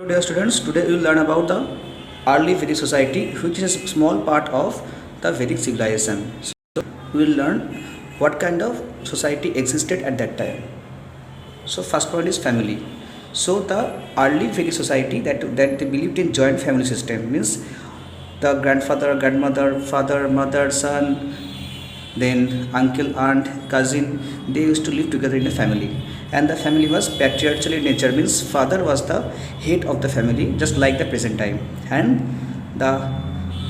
Dear students, today we will learn about the early Vedic society, which is a small part of the Vedic civilization. So we will learn what kind of society existed at that time. So first point is family. So the early Vedic society that they believed in joint family system, means the grandfather, grandmother, father, mother, son, then uncle, aunt, cousin, they used to live together in a family. And the family was patriarchal in nature, means father was the head of the family, just like the present time. And the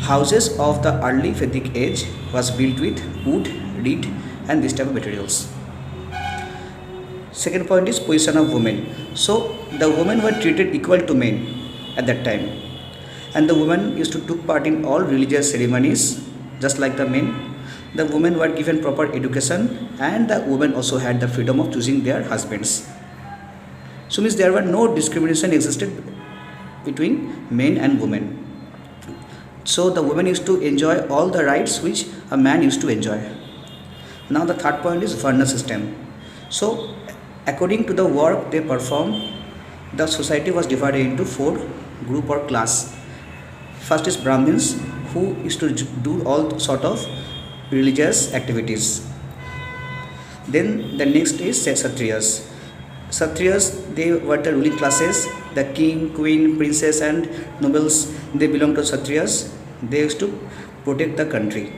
houses of the early Vedic age was built with wood, reed and this type of materials. Second point is position of women. So the women were treated equal to men at that time, and the women used to take part in all religious ceremonies just like the men. The women were given proper education, and the women also had the freedom of choosing their husbands. So means there were no discrimination existed between men and women. So the women used to enjoy all the rights which a man used to enjoy. Now the third point is Varna system. So according to the work they perform, the society was divided into four group or class. First is Brahmins, who used to do all sort of religious activities. Then the next is Kshatriyas. Kshatriyas, they were the ruling classes, the king, queen, princess and nobles, they belong to Kshatriyas. They used to protect the country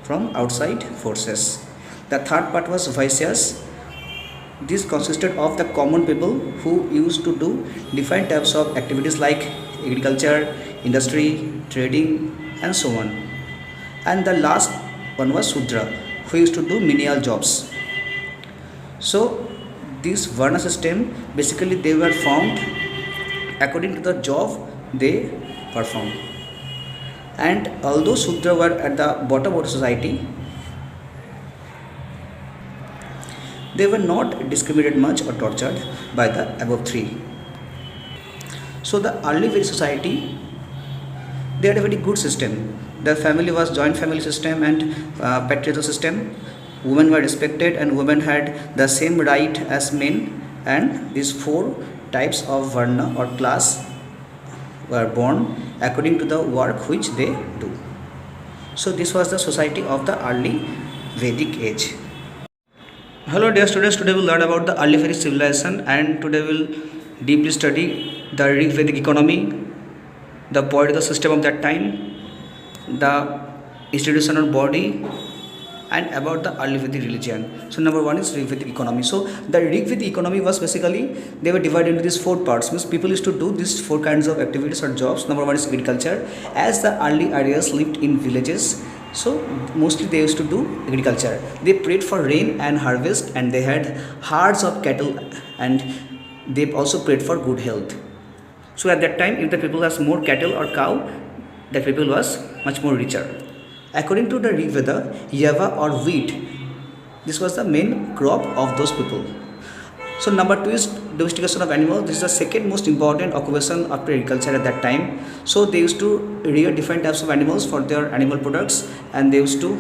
from outside forces. The third part was Vaishyas. This consisted of the common people who used to do different types of activities like agriculture, industry, trading and so on. And the last one was Sudra, who used to do menial jobs. So this Varna system, basically they were formed according to the job they performed. And although Sudra were at the bottom of the society, they were not discriminated much or tortured by the above three. So the early Vedic society, they had a very good system. The family was joint family system and patriarchal system. Women were respected and women had the same right as men, and these four types of varna or class were born according to the work which they do. So this was the society of the early Vedic age. Hello dear students, today we will learn about the early Vedic civilization, and today we will deeply study the Early Vedic economy, the political system of that time, the institutional body and about the early Vedic religion. So number one is Rig Vedic economy. So the Rig Vedic economy was basically, they were divided into these four parts, means people used to do these four kinds of activities or jobs. Number one is agriculture. As the early Aryans lived in villages, so mostly they used to do agriculture. They prayed for rain and harvest, and they had herds of cattle, and they also prayed for good health. So at that time, if the people has more cattle or cow, the people was much more richer. According to the Rig Veda, yava or wheat, this was the main crop of those people. So number two is domestication of animals. This is the second most important occupation after agriculture at that time. So they used to rear different types of animals for their animal products, and they used to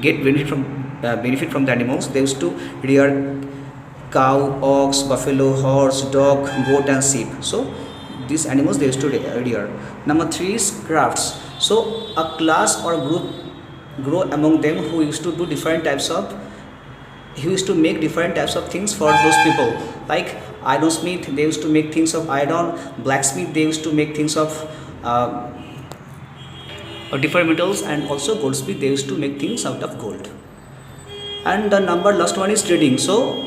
get benefit from the animals. They used to rear cow, ox, buffalo, horse, dog, goat and sheep. So these animals they used to rear. Number three is crafts. So a class or group grow among them who used to do different types of, he used to make different types of things for those people. Like ironsmith, they used to make things of iron. Blacksmith, they used to make things of different metals, and also goldsmith, they used to make things out of gold. And the last one is trading. So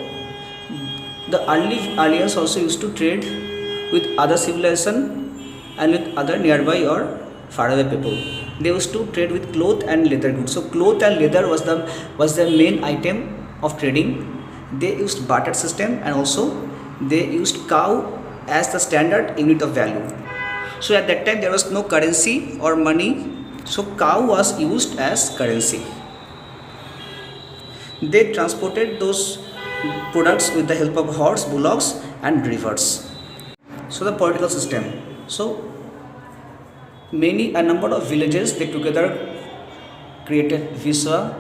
the early aliens also used to trade with other civilization and with other nearby or faraway people. They used to trade with cloth and leather goods. So cloth and leather was the main item of trading. They used barter system, and also they used cow as the standard unit of value. So at that time there was no currency or money, so cow was used as currency. They transported those products with the help of horse, bullocks and rivers. So the political system. So a number of villages, they together created Vishwa.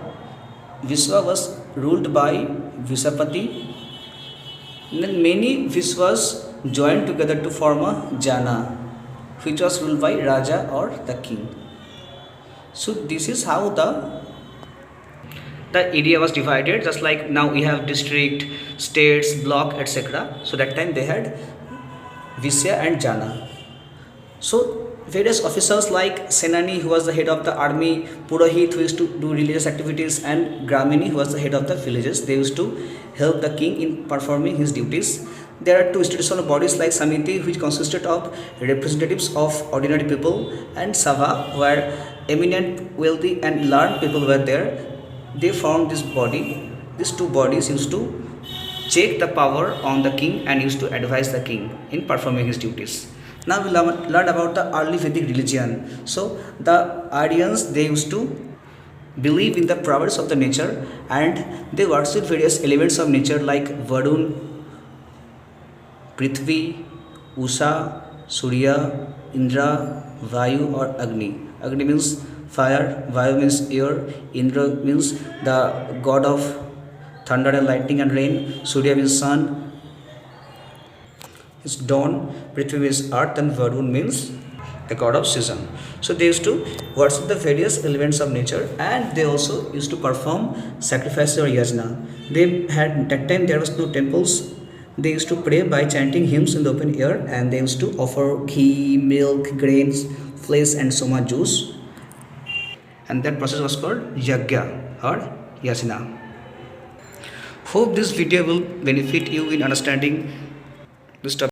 Vishwa was ruled by Vishapati. And then many Vishwas joined together to form a jana, which was ruled by Raja or the king. So this is how the area was divided, just like now we have district, states, block, etc. So that time they had Visya and Jana. So various officers like Senani, who was the head of the army, Purohit, who used to do religious activities, and Gramini, who was the head of the villages, they used to help the king in performing his duties. There are two institutional bodies like Samiti, which consisted of representatives of ordinary people, and Sabha, where eminent, wealthy and learned people were there. They formed this body. These two bodies used to check the power on the king and used to advise the king in performing his duties. Now we learn about the early Vedic religion. So the Aryans, they used to believe in the prowess of the nature, and they worship various elements of nature like Varun, Prithvi, Usha, Surya, Indra, Vayu or Agni. Agni means fire, Vayu means air, Indra means the god of thunder and lightning and rain, Surya means sun, is dawn, Prithvi means earth, and Varun means the god of season. So they used to worship the various elements of nature, and they also used to perform sacrifices or yajna. They had, that time there was no temples. They used to pray by chanting hymns in the open air, and they used to offer ghee, milk, grains, flesh and soma juice, and that process was called yagya or yajna. Hope this video will benefit you in understanding this topic.